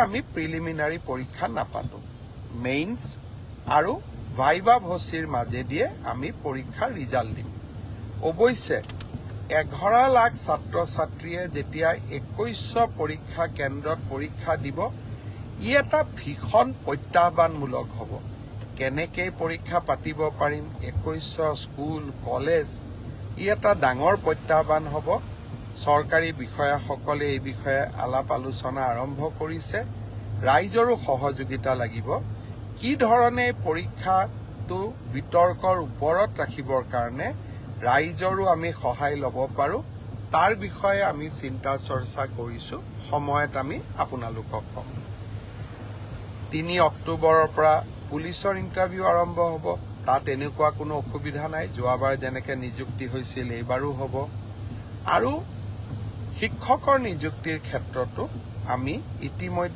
আমি প্ৰিলিমিনাৰী পৰীক্ষা নাপাতো মেইনছ আৰু ভাইভা ভচিৰ মাজেদিয়ে আমি পৰীক্ষাৰ ৰিজাল্ট দিম অৱশ্যে 11 লাখ ছাত্ৰ ছাত্ৰীয়ে যেতিয়া 2100 পৰীক্ষা কেন্দ্ৰত পৰীক্ষা দিব ই এটা ভীষণ প্ৰত্যাহ্বানমূলক হ'ব কেনেকৈ পৰীক্ষা পাতিব পাৰিম 2100 স্কুল কলেজ ই এটা ডাঙৰ প্ৰত্যাহ্বান হ'ব চৰকাৰী বিষয়াসকলে এই বিষয়ে আলাপ আলোচনা আৰম্ভ কৰিছে ৰাইজৰো সহযোগিতা লাগিব কি ধৰণে পৰীক্ষাটো বিতৰ্কৰ ওপৰত ৰাখিবৰ কাৰণে ৰাইজৰো আমি সহায় ল'ব পাৰো তাৰ বিষয়ে আমি চিন্তা চৰ্চা কৰিছো সময়ত আমি আপোনালোকক কম 3 অক্টোবৰৰ পৰা পুলিচৰ ইণ্টাৰভিউ আৰম্ভ হ'ব তাত এনেকুৱা কোনো অসুবিধা নাই যোৱাবাৰ যেনেকৈ নিযুক্তি হৈছিল এইবাৰো হ'ব আৰু শিক্ষকৰ নিযুক্তিৰ ক্ষেত্ৰতো আমি ইতিমধ্যে